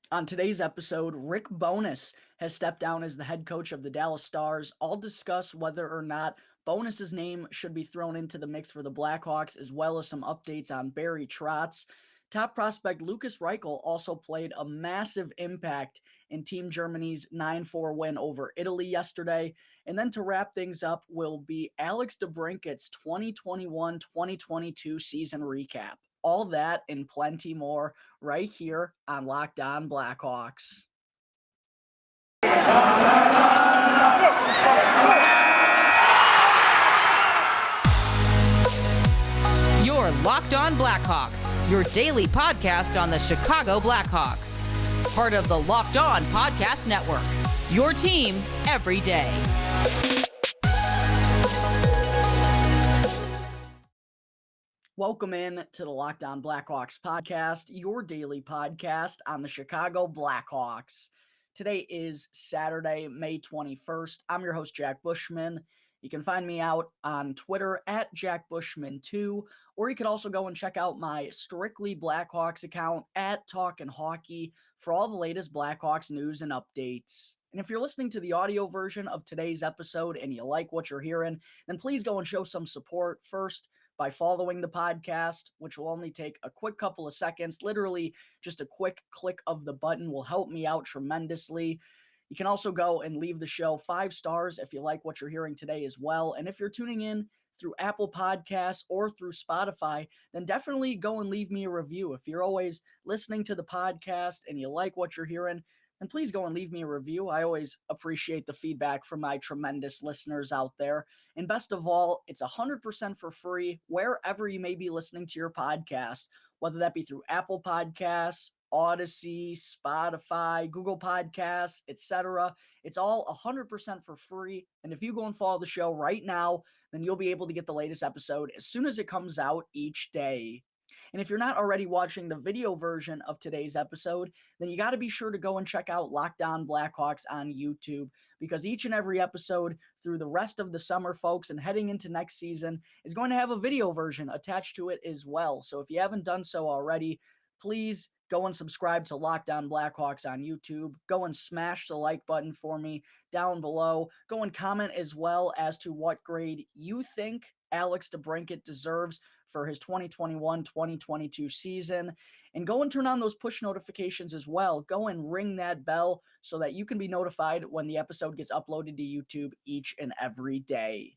On today's episode, Rick Bowness has stepped down as the head coach of the Dallas Stars. I'll discuss whether or not Bowness's name should be thrown into the mix for the Blackhawks, as well as some updates on Barry Trotz. Top prospect Lukas Reichel also played a massive impact in Team Germany's 9-4 win over Italy yesterday. And then to wrap things up will be Alex DeBrincat's 2021-2022 season recap. All that and plenty more right here on Locked On Blackhawks. You're Locked On Blackhawks, your daily podcast on the Chicago Blackhawks. Part of the Locked On Podcast Network, your team every day. Welcome in to the Locked On Blackhawks podcast, your daily podcast on the Chicago Blackhawks. Today is Saturday, May 21st. I'm your host, Jack Bushman. You can find me out on Twitter at JackBushman2, or you can also go and check out my Strictly Blackhawks account at Talkin' Hockey for all the latest Blackhawks news and updates. And if you're listening to the audio version of today's episode and you like what you're hearing, then please go and show some support first by following the podcast, which will only take a quick couple of seconds. Literally, just a quick click of the button will help me out tremendously. You can also go and leave the show 5 stars if you like what you're hearing today as well. And if you're tuning in through Apple Podcasts or through Spotify, then definitely go and leave me a review. If you're always listening to the podcast and you like what you're hearing, then please go and leave me a review. I always appreciate the feedback from my tremendous listeners out there. And best of all, it's 100% for free wherever you may be listening to your podcast, whether that be through Apple Podcasts, Odyssey, Spotify, Google Podcasts, etc. It's all 100% for free. And if you go and follow the show right now, then you'll be able to get the latest episode as soon as it comes out each day. And if you're not already watching the video version of today's episode, then you got to be sure to go and check out Locked On Blackhawks on YouTube, because each and every episode through the rest of the summer, folks, and heading into next season is going to have a video version attached to it as well. So if you haven't done so already, please go and subscribe to Locked On Blackhawks on YouTube. Go and smash the like button for me down below. Go and comment as well as to what grade you think Alex DeBrincat deserves for his 2021-2022 season. And go and turn on those push notifications as well. Go and ring that bell so that you can be notified when the episode gets uploaded to YouTube each and every day.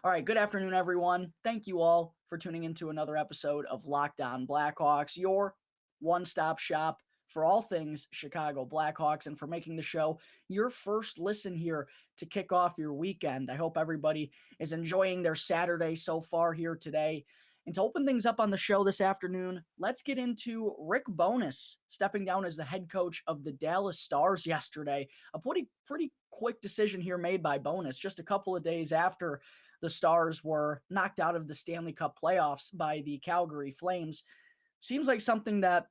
All right, good afternoon, everyone. Thank you all for tuning into another episode of Locked On Blackhawks, your one-stop shop for all things Chicago Blackhawks, and for making the show your first listen here to kick off your weekend. I hope everybody is enjoying their Saturday so far here today. And to open things up on the show this afternoon, let's get into Rick Bowness stepping down as the head coach of the Dallas Stars yesterday. A pretty quick decision here made by Bowness just a couple of days after the Stars were knocked out of the Stanley Cup playoffs by the Calgary Flames. Seems like something that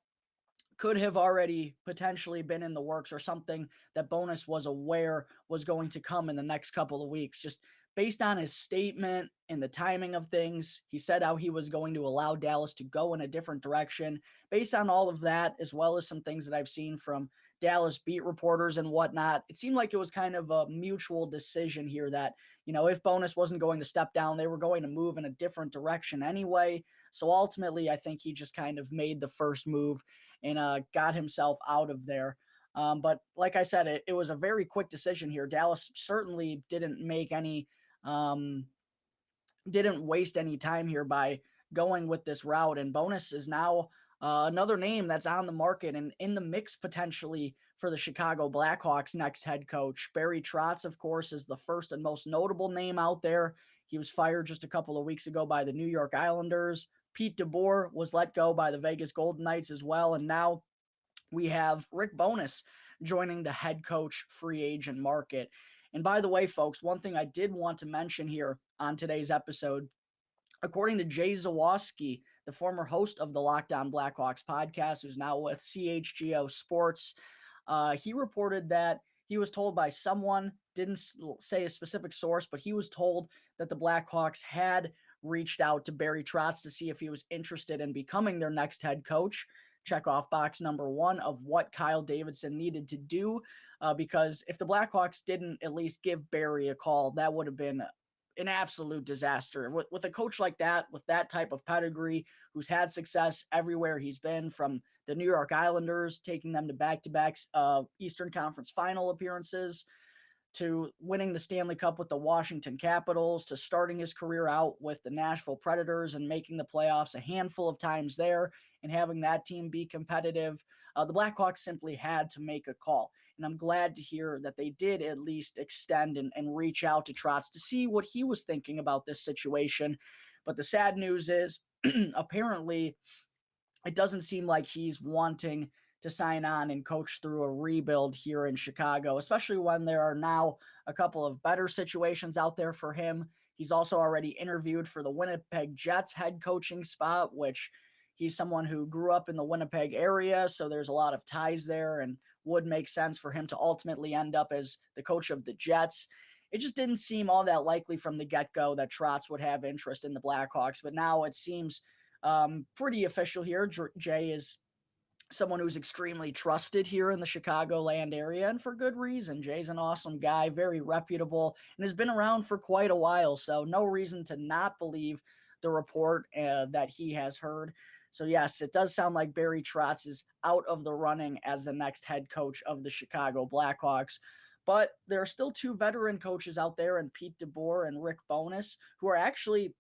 could have already potentially been in the works, or something that Bowness was aware was going to come in the next couple of weeks. Just based on his statement and the timing of things, he said how he was going to allow Dallas to go in a different direction. Based on all of that, as well as some things that I've seen from Dallas beat reporters and whatnot, it seemed like it was kind of a mutual decision here that, if Bowness wasn't going to step down, they were going to move in a different direction anyway. So ultimately, I think he just kind of made the first move and got himself out of there. But like I said, it was a very quick decision here. Dallas certainly didn't waste any time here by going with this route. And Bowness is now another name that's on the market and in the mix potentially for the Chicago Blackhawks next head coach. Barry Trotz, of course, is the first and most notable name out there. He was fired just a couple of weeks ago by the New York Islanders. Pete DeBoer was let go by the Vegas Golden Knights as well. And now we have Rick Bowness joining the head coach free agent market. And by the way, folks, one thing I did want to mention here on today's episode, according to Jay Zawaski, the former host of the Locked On Blackhawks podcast, who's now with CHGO Sports, he reported that he was told by someone, didn't say a specific source, but he was told that the Blackhawks had reached out to Barry Trotz to see if he was interested in becoming their next head coach. check off box number one of what Kyle Davidson needed to do, because if the Blackhawks didn't at least give Barry a call, that would have been an absolute disaster. With a coach like that, with that type of pedigree, who's had success everywhere he's been, from the New York Islanders, taking them to back-to-back Eastern Conference final appearances, to winning the Stanley Cup with the Washington Capitals, to starting his career out with the Nashville Predators and making the playoffs a handful of times there and having that team be competitive. The Blackhawks simply had to make a call. And I'm glad to hear that they did at least extend and reach out to Trotz to see what he was thinking about this situation. But the sad news is, apparently, it doesn't seem like he's wanting to sign on and coach through a rebuild here in Chicago, especially when there are now a couple of better situations out there for him. He's also already interviewed for the Winnipeg Jets head coaching spot, which he's someone who grew up in the Winnipeg area, so there's a lot of ties there and would make sense for him to ultimately end up as the coach of the Jets. It just didn't seem all that likely from the get-go that Trotz would have interest in the Blackhawks, but now it seems pretty official here. Jay is someone who's extremely trusted here in the Chicagoland area, and for good reason. Jay's an awesome guy, very reputable, and has been around for quite a while, so no reason to not believe the report that he has heard. So yes, it does sound like Barry Trotz is out of the running as the next head coach of the Chicago Blackhawks. But there are still two veteran coaches out there, and Pete DeBoer and Rick Bowness, who are actually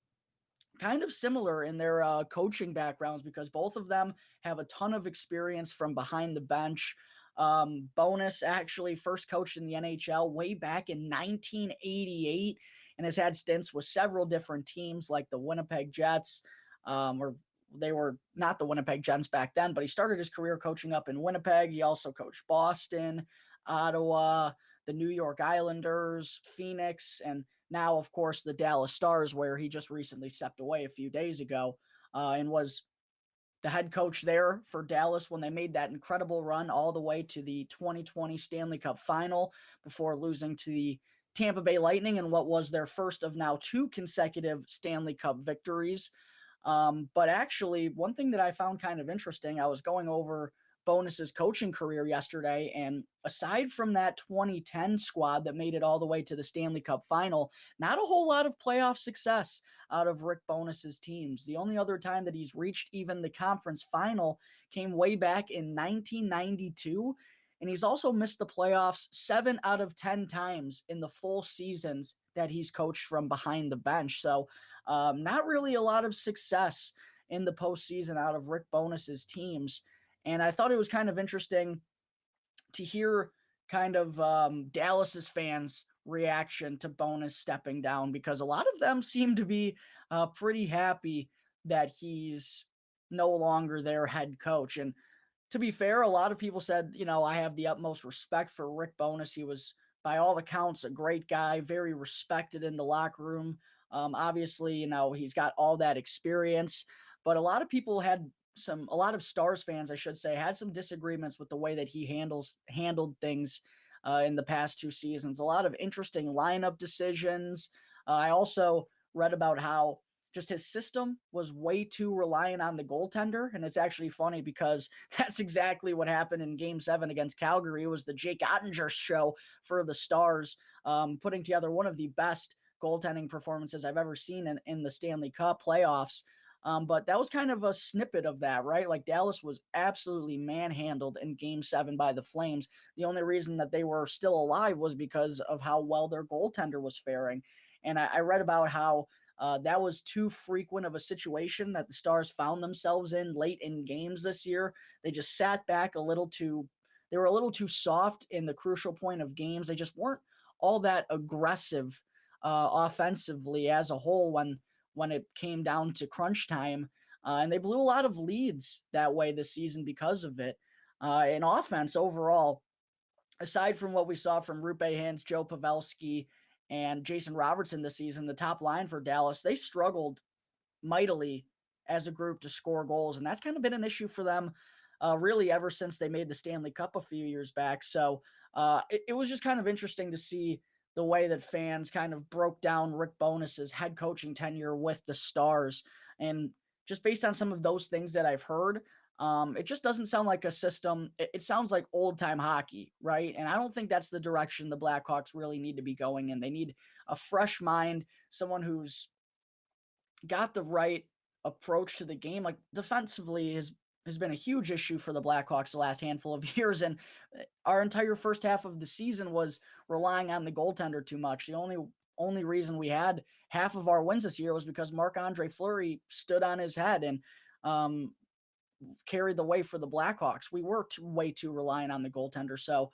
kind of similar in their coaching backgrounds, because both of them have a ton of experience from behind the bench. Bowness actually first coached in the NHL way back in 1988 and has had stints with several different teams like the Winnipeg Jets, or they were not the Winnipeg Jets back then, but he started his career coaching up in Winnipeg. He also coached Boston, Ottawa, the New York Islanders, Phoenix, and now, of course, the Dallas Stars, where he just recently stepped away a few days ago, and was the head coach there for Dallas when they made that incredible run all the way to the 2020 Stanley Cup final before losing to the Tampa Bay Lightning in what was their first of now two consecutive Stanley Cup victories. But actually, one thing that I found kind of interesting, I was going over Bowness's coaching career yesterday, and aside from that 2010 squad that made it all the way to the Stanley Cup final, not a whole lot of playoff success out of Rick Bowness's teams. The only other time that he's reached even the conference final came way back in 1992, and he's also missed the playoffs 7 out of 10 times in the full seasons that he's coached from behind the bench. So not really a lot of success in the postseason out of Rick Bowness's teams. And I thought it was kind of interesting to hear kind of Dallas's fans' reaction to Bowness stepping down, because a lot of them seem to be pretty happy that he's no longer their head coach. And to be fair, a lot of people said, I have the utmost respect for Rick Bowness. He was, by all accounts, a great guy, very respected in the locker room. Obviously, he's got all that experience, but a lot of people had a lot of Stars fans, I should say, had some disagreements with the way that he handled things in the past two seasons. A lot of interesting lineup decisions. I also read about how just his system was way too reliant on the goaltender. And it's actually funny because that's exactly what happened in Game 7 against Calgary. It was the Jake Ottinger show for the Stars, putting together one of the best goaltending performances I've ever seen in the Stanley Cup playoffs. But that was kind of a snippet of that, right? Like, Dallas was absolutely manhandled in Game 7 by the Flames. The only reason that they were still alive was because of how well their goaltender was faring. And I read about how that was too frequent of a situation that the Stars found themselves in late in games this year. They just sat back they were a little too soft in the crucial point of games. They just weren't all that aggressive offensively as a whole when it came down to crunch time. And they blew a lot of leads that way this season because of it. In offense overall, aside from what we saw from Rupe Hintz, Joe Pavelski, and Jason Robertson this season, the top line for Dallas, they struggled mightily as a group to score goals. And that's kind of been an issue for them really ever since they made the Stanley Cup a few years back. So it was just kind of interesting to see the way that fans kind of broke down Rick Bowness's head coaching tenure with the Stars. And just based on some of those things that I've heard, It just doesn't sound like a system. It sounds like old time hockey, right? And I don't think that's the direction the Blackhawks really need to be going in. They need a fresh mind, someone who's got the right approach to the game. Like defensively has been a huge issue for the Blackhawks the last handful of years, and our entire first half of the season was relying on the goaltender too much. The only reason we had half of our wins this year was because Marc-Andre Fleury stood on his head and carried the way for the Blackhawks. We were way too reliant on the goaltender. So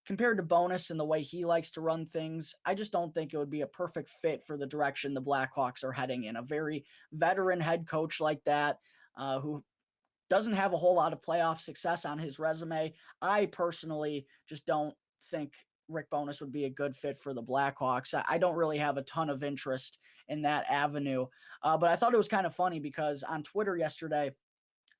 compared to Bowness and the way he likes to run things, I just don't think it would be a perfect fit for the direction the Blackhawks are heading in. A very veteran head coach like that, who doesn't have a whole lot of playoff success on his resume. I personally just don't think Rick Bowness would be a good fit for the Blackhawks. I don't really have a ton of interest in that avenue. But I thought it was kind of funny because on Twitter yesterday,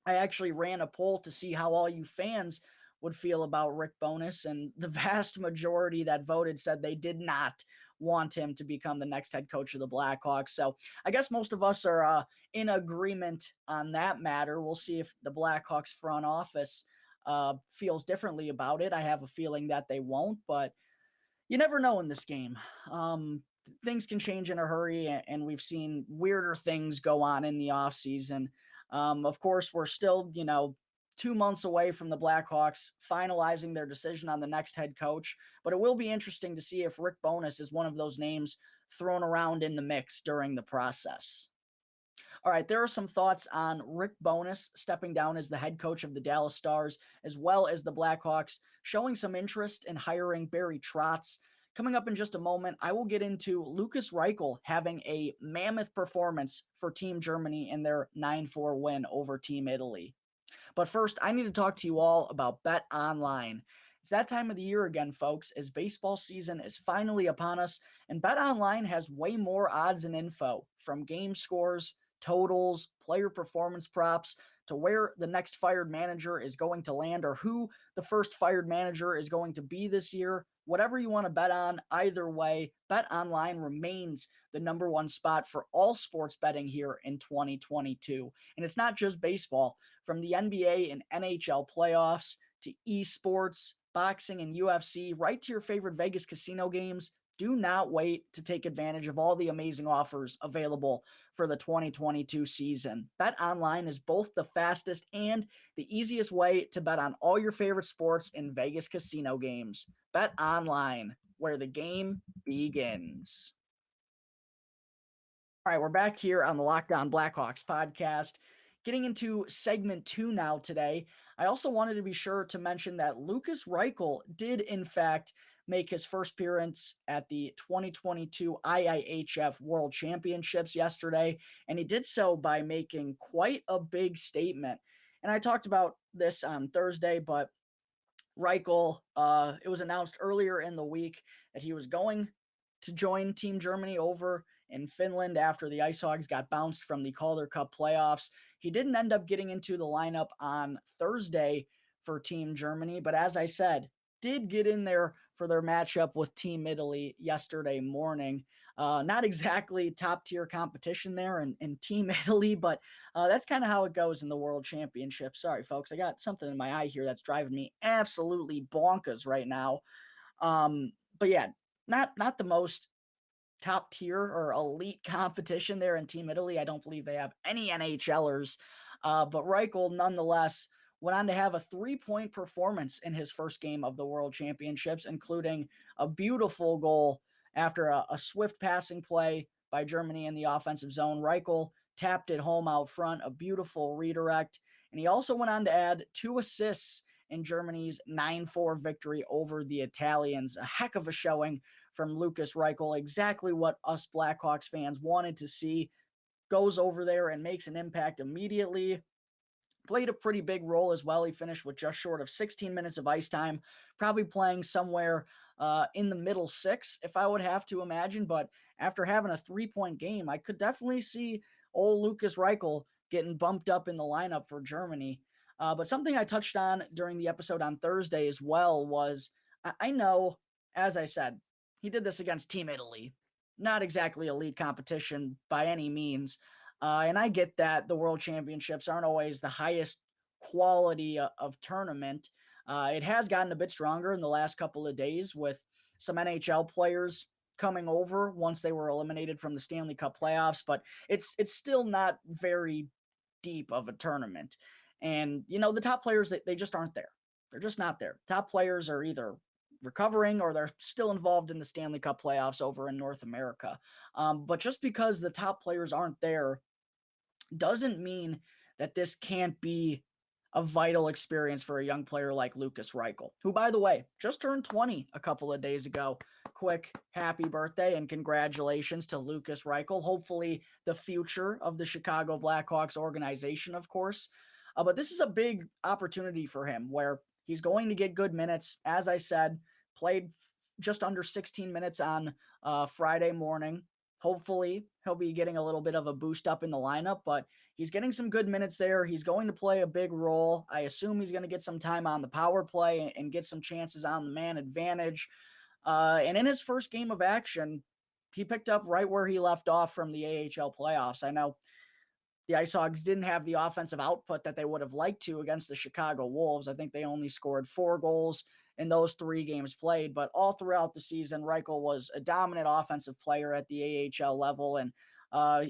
I actually ran a poll to see how all you fans would feel about Rick Bowness, and the vast majority that voted said they did not want him to become the next head coach of the Blackhawks. So I guess most of us are in agreement on that matter. We'll see if the Blackhawks front office feels differently about it. I have a feeling that they won't, but you never know in this game. Things can change in a hurry, and we've seen weirder things go on in the offseason. Of course, we're still, 2 months away from the Blackhawks finalizing their decision on the next head coach, but it will be interesting to see if Rick Bowness is one of those names thrown around in the mix during the process. All right, there are some thoughts on Rick Bowness stepping down as the head coach of the Dallas Stars, as well as the Blackhawks showing some interest in hiring Barry Trotz. Coming up in just a moment, I will get into Lukas Reichel having a mammoth performance for Team Germany in their 9-4 win over Team Italy. But first, I need to talk to you all about BetOnline. It's that time of the year again, folks, as baseball season is finally upon us, and BetOnline has way more odds and info, from game scores, totals, player performance props, to where the next fired manager is going to land or who the first fired manager is going to be this year. Whatever you want to bet on, either way, BetOnline remains the number one spot for all sports betting here in 2022. And it's not just baseball. From the NBA and NHL playoffs to esports, boxing, and UFC, right to your favorite Vegas casino games, do not wait to take advantage of all the amazing offers available for the 2022 season. BetOnline is both the fastest and the easiest way to bet on all your favorite sports in Vegas casino games. BetOnline, where the game begins. All right, we're back here on the Locked On Blackhawks podcast. Getting into segment 2 now today, I also wanted to be sure to mention that Lukas Reichel did, in fact, make his first appearance at the 2022 IIHF World Championships yesterday, and he did so by making quite a big statement. And I talked about this on Thursday, but Reichel, it was announced earlier in the week that he was going to join Team Germany over in Finland after the Ice Hogs got bounced from the Calder Cup playoffs. He didn't end up getting into the lineup on Thursday for Team Germany, but as I said, did get in there for their matchup with Team Italy yesterday morning. Not exactly top-tier competition there in Team Italy, but that's kind of how it goes in the World Championship. Sorry, folks. I got something in my eye here that's driving me absolutely bonkers right now. But yeah, not the most top tier or elite competition there in Team Italy. I don't believe they have any NHLers. But Reichel, nonetheless, went on to have a 3-point performance in his first game of the World Championships, including a beautiful goal after a swift passing play by Germany in the offensive zone. Reichel tapped it home out front, a beautiful redirect. And he also went on to add 2 assists in Germany's 9-4 victory over the Italians. A heck of a showing from Lukas Reichel, exactly what us Blackhawks fans wanted to see. Goes over there and makes an impact immediately. Played a pretty big role as well. He finished with just short of 16 minutes of ice time, probably playing somewhere in the middle 6, if I would have to imagine. But after having a 3-point game, I could definitely see old Lukas Reichel getting bumped up in the lineup for Germany. But something I touched on during the episode on Thursday as well was, I know, as I said, he did this against Team Italy. Not exactly elite competition by any means. And I get that the World Championships aren't always the highest quality of tournament. It has gotten a bit stronger in the last couple of days with some NHL players coming over once they were eliminated from the Stanley Cup playoffs, but it's still not very deep of a tournament. And, the top players, they just aren't there. They're just not there. Top players are either recovering or they're still involved in the Stanley Cup playoffs over in North America. But just because the top players aren't there doesn't mean that this can't be a vital experience for a young player like Lukas Reichel, who, by the way, just turned 20 a couple of days ago. Quick happy birthday and congratulations to Lukas Reichel. Hopefully the future of the Chicago Blackhawks organization, of course. But this is a big opportunity for him where he's going to get good minutes. As I said, played just under 16 minutes on Friday morning. Hopefully he'll be getting a little bit of a boost up in the lineup, but he's getting some good minutes there. He's going to play a big role. I assume he's going to get some time on the power play and get some chances on the man advantage. And in his first game of action, he picked up right where he left off from the AHL playoffs. I know the Ice Hogs didn't have the offensive output that they would have liked to against the Chicago Wolves. I think they only scored 4 goals in those 3 games played, but all throughout the season, Reichel was a dominant offensive player at the AHL level, and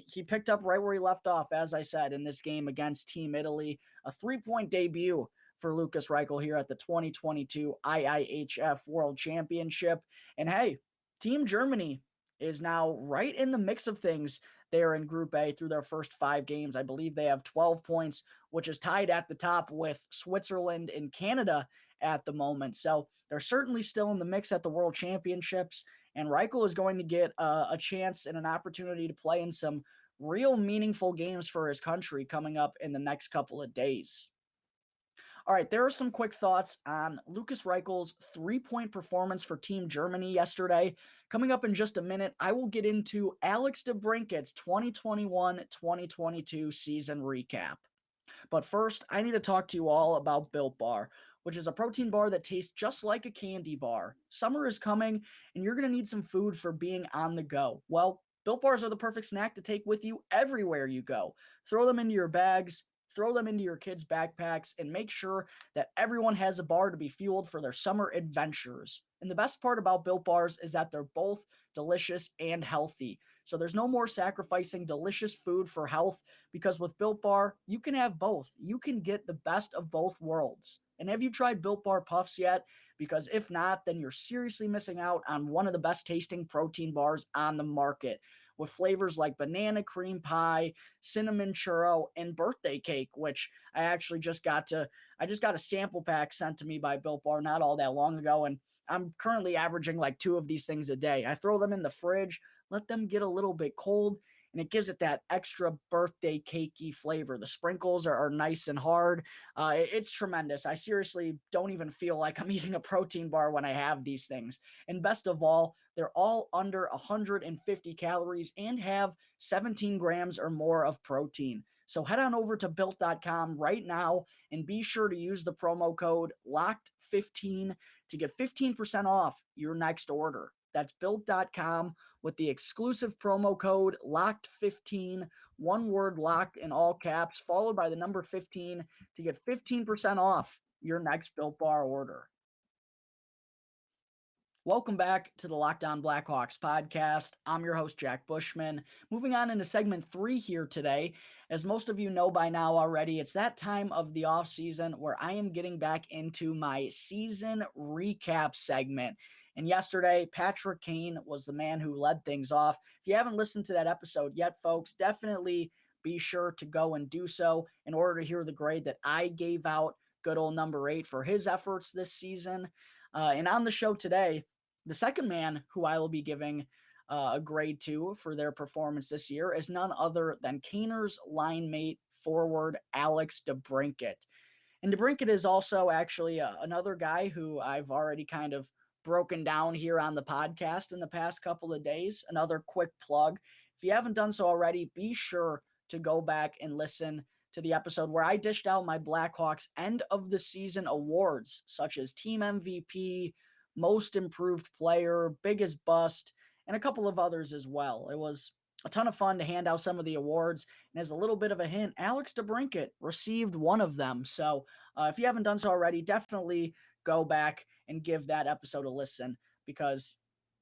he picked up right where he left off, as I said, in this game against Team Italy, a 3-point debut for Lukas Reichel here at the 2022 IIHF World Championship. And hey, Team Germany is now right in the mix of things there in Group A through their first 5 games. I believe they have 12 points, which is tied at the top with Switzerland and Canada at the moment. So they're certainly still in the mix at the World Championships, and Reichel is going to get a chance and an opportunity to play in some real meaningful games for his country coming up in the next couple of days. All right, there are some quick thoughts on Lukas Reichel's 3-point performance for Team Germany yesterday. Coming up in just a minute, I will get into Alex DeBrincat's 2021-2022 season recap. But first, I need to talk to you all about Built Bar, which is a protein bar that tastes just like a candy bar. Summer is coming, and you're going to need some food for being on the go. Well, Built Bars are the perfect snack to take with you everywhere you go. Throw them into your bags, throw them into your kids' backpacks, and make sure that everyone has a bar to be fueled for their summer adventures. And the best part about Built Bars is that they're both delicious and healthy. So there's no more sacrificing delicious food for health, because with Built Bar, you can have both. You can get the best of both worlds. And have you tried Built Bar Puffs yet? Because if not, then you're seriously missing out on one of the best tasting protein bars on the market, with flavors like banana cream pie, cinnamon churro, and birthday cake, which I just got a sample pack sent to me by Built Bar not all that long ago, and I'm currently averaging like 2 of these things a day. I throw them in the fridge, let them get a little bit cold, and it gives it that extra birthday cakey flavor. The sprinkles are nice and hard. It's tremendous. I seriously don't even feel like I'm eating a protein bar when I have these things. And best of all, they're all under 150 calories and have 17 grams or more of protein. So head on over to Built.com right now and be sure to use the promo code LOCKED15 to get 15% off your next order. That's Built.com with the exclusive promo code LOCKED15, one word locked in all caps, followed by the number 15 to get 15% off your next Built Bar order. Welcome back to the Locked On Blackhawks podcast. I'm your host, Jack Bushman. Moving on into segment 3 here today. As most of you know by now already, it's that time of the offseason where I am getting back into my season recap segment. And yesterday, Patrick Kane was the man who led things off. If you haven't listened to that episode yet, folks, definitely be sure to go and do so in order to hear the grade that I gave out good old number 8 for his efforts this season. And on the show today, the second man who I will be giving a grade to for their performance this year is none other than Kaner's line mate forward Alex DeBrincat. And DeBrincat is also actually another guy who I've already kind of broken down here on the podcast in the past couple of days. Another quick plug. If you haven't done so already, be sure to go back and listen to the episode where I dished out my Blackhawks end of the season awards, such as Team MVP, Most Improved Player, Biggest Bust, and a couple of others as well. It was a ton of fun to hand out some of the awards. And as a little bit of a hint, Alex DeBrincat received one of them. So if you haven't done so already, definitely go back and give that episode a listen, because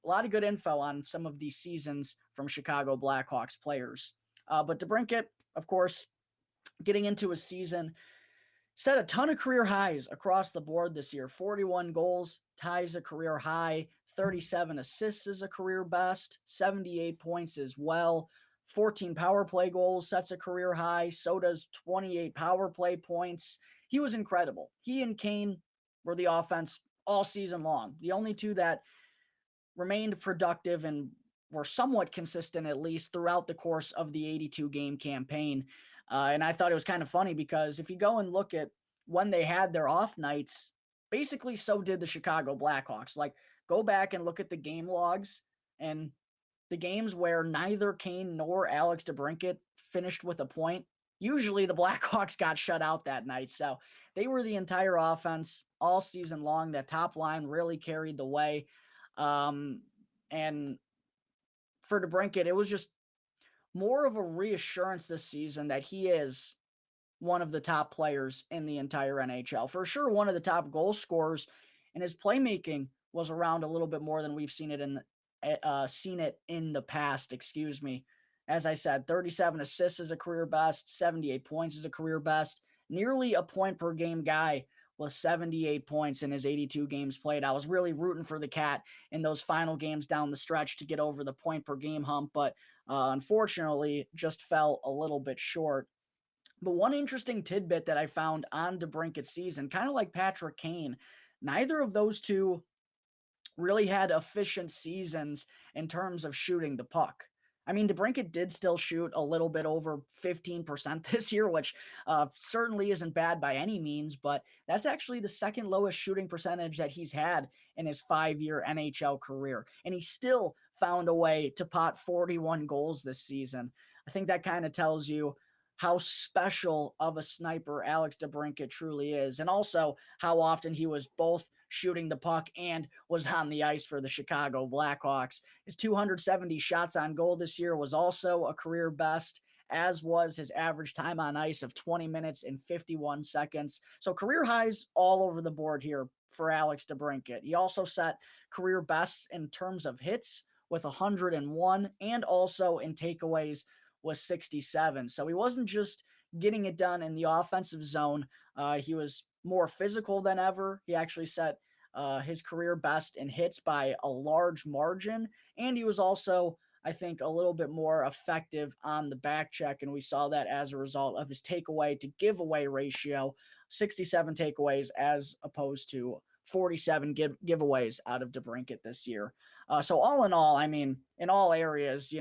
a lot of good info on some of these seasons from Chicago Blackhawks players. But DeBrincat, of course, getting into his season, set a ton of career highs across the board this year. 41 goals, ties a career high. 37 assists is a career best. 78 points as well. 14 power play goals sets a career high. So does 28 power play points. He was incredible. He and Kane were the offense all season long. The only two that remained productive and were somewhat consistent, at least throughout the course of the 82 game campaign. And I thought it was kind of funny because if you go and look at when they had their off nights, basically so did the Chicago Blackhawks. Like, go back and look at the game logs, and the games where neither Kane nor Alex DeBrincat finished with a point, usually the Blackhawks got shut out that night. So they were the entire offense all season long. That top line really carried the way. And for DeBrincat, it was just more of a reassurance this season that he is one of the top players in the entire NHL. For sure, one of the top goal scorers, and his playmaking was around a little bit more than we've seen it in the past. Excuse me. As I said, 37 assists is a career best, 78 points is a career best, nearly a point per game guy with 78 points in his 82 games played. I was really rooting for the Cat in those final games down the stretch to get over the point per game hump, but unfortunately just fell a little bit short. But one interesting tidbit that I found on DeBrincat's season, kind of like Patrick Kane, neither of those two really had efficient seasons in terms of shooting the puck. I mean, DeBrincat did still shoot a little bit over 15% this year, which certainly isn't bad by any means, but that's actually the second lowest shooting percentage that he's had in his 5-year NHL career. And he still found a way to pot 41 goals this season. I think that kind of tells you how special of a sniper Alex DeBrincat truly is, and also how often he was both shooting the puck and was on the ice for the Chicago Blackhawks. His 270 shots on goal this year was also a career best, as was his average time on ice of 20 minutes and 51 seconds. So career highs all over the board here for Alex DeBrincat. He also set career bests in terms of hits with 101, and also in takeaways was 67. So he wasn't just getting it done in the offensive zone. He was more physical than ever. He actually set his career best in hits by a large margin. And he was also, I think, a little bit more effective on the back check. And we saw that as a result of his takeaway to giveaway ratio, 67 takeaways as opposed to 47 giveaways out of DeBrincat this year. So all in all, I mean, in all areas,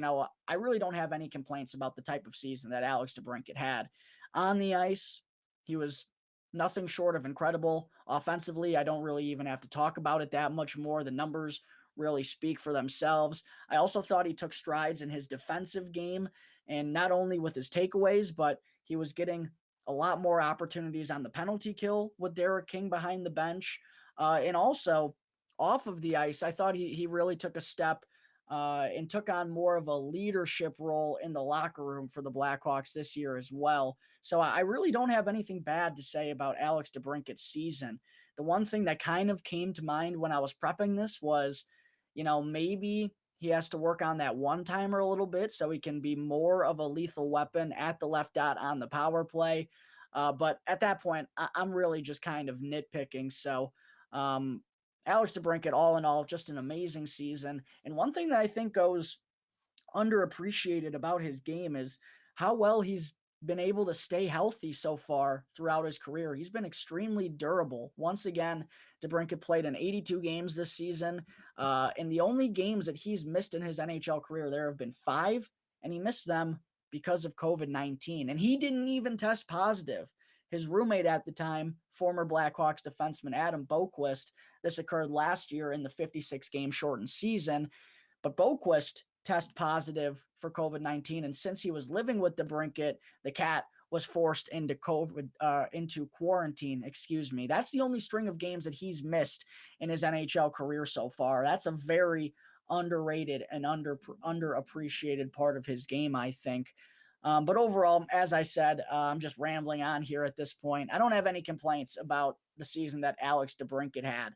I really don't have any complaints about the type of season that Alex DeBrincat had. On the ice, he was nothing short of incredible. Offensively, I don't really even have to talk about it that much more. The numbers really speak for themselves. I also thought he took strides in his defensive game, and not only with his takeaways, but he was getting a lot more opportunities on the penalty kill with Derek King behind the bench. And also off of the ice, I thought he really took a step and took on more of a leadership role in the locker room for the Blackhawks this year as well. So I really don't have anything bad to say about Alex DeBrincat's season. The one thing that kind of came to mind when I was prepping this was, maybe he has to work on that one-timer a little bit so he can be more of a lethal weapon at the left dot on the power play. But at that point, I'm really just kind of nitpicking. So Alex DeBrincat, all in all, just an amazing season. And one thing that I think goes underappreciated about his game is how well he's been able to stay healthy so far throughout his career. He's been extremely durable. Once again, DeBrincat played in 82 games this season. And the only games that he's missed in his NHL career, there have been 5, and he missed them because of COVID-19. And he didn't even test positive. His roommate at the time, former Blackhawks defenseman Adam Boqvist, this occurred last year in the 56-game shortened season, but Boqvist tested positive for COVID-19, and since he was living with DeBrincat, the Cat was forced into quarantine. That's the only string of games that he's missed in his NHL career so far. That's a very underrated and underappreciated part of his game, I think. But overall, as I said, I'm just rambling on here at this point. I don't have any complaints about the season that Alex DeBrincat had.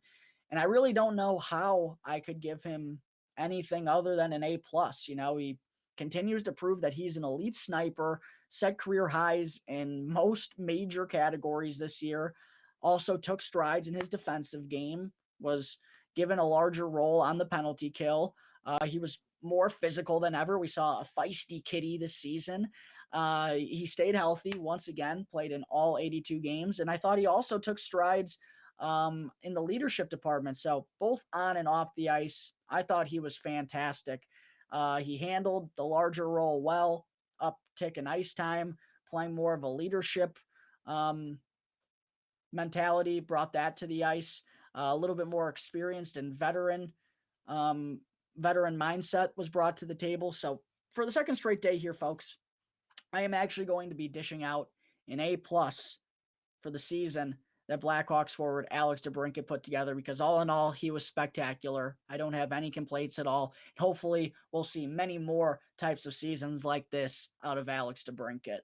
And I really don't know how I could give him anything other than an A+. He continues to prove that he's an elite sniper, set career highs in most major categories this year, also took strides in his defensive game, was given a larger role on the penalty kill. He was more physical than ever. We saw a feisty kitty this season. He stayed healthy once again, played in all 82 games, and I thought he also took strides in the leadership department. So both on and off the ice, I thought he was fantastic. He handled the larger role well, uptick in ice time, playing more of a leadership mentality, brought that to the ice. A little bit more experienced and veteran mindset was brought to the table. So for the second straight day here, folks, I am actually going to be dishing out an A+ for the season that Blackhawks forward Alex DeBrincat put together, because all in all, he was spectacular. I don't have any complaints at all. Hopefully, we'll see many more types of seasons like this out of Alex DeBrincat.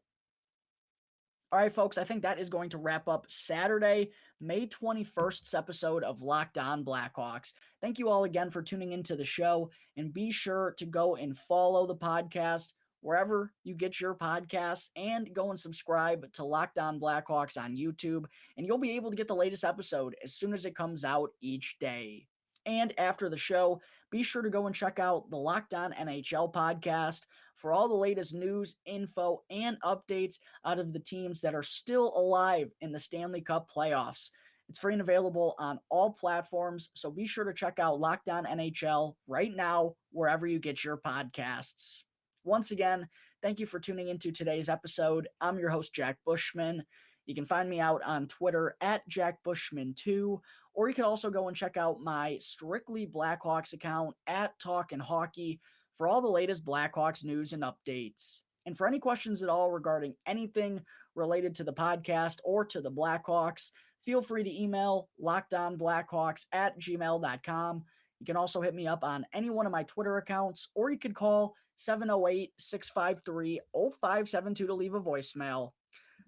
All right, folks, I think that is going to wrap up Saturday, May 21st's episode of Locked On Blackhawks. Thank you all again for tuning into the show, and be sure to go and follow the podcast wherever you get your podcasts, and go and subscribe to Locked On Blackhawks on YouTube, and you'll be able to get the latest episode as soon as it comes out each day. And after the show, be sure to go and check out the Locked On NHL podcast for all the latest news, info, and updates out of the teams that are still alive in the Stanley Cup playoffs. It's free and available on all platforms, so be sure to check out Locked On NHL right now, wherever you get your podcasts. Once again, thank you for tuning into today's episode. I'm your host, Jack Bushman. You can find me out on Twitter at JackBushman2, or you can also go and check out my Strictly Blackhawks account at Talkin' Hockey for all the latest Blackhawks news and updates. And for any questions at all regarding anything related to the podcast or to the Blackhawks, feel free to email lockedonblackhawks@gmail.com. You can also hit me up on any one of my Twitter accounts, or you could call 708-653-0572 to leave a voicemail.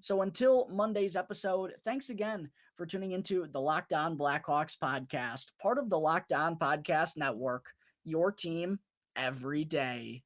So until Monday's episode, thanks again for tuning into the Locked On Blackhawks podcast, part of the Locked On Podcast Network, your team every day.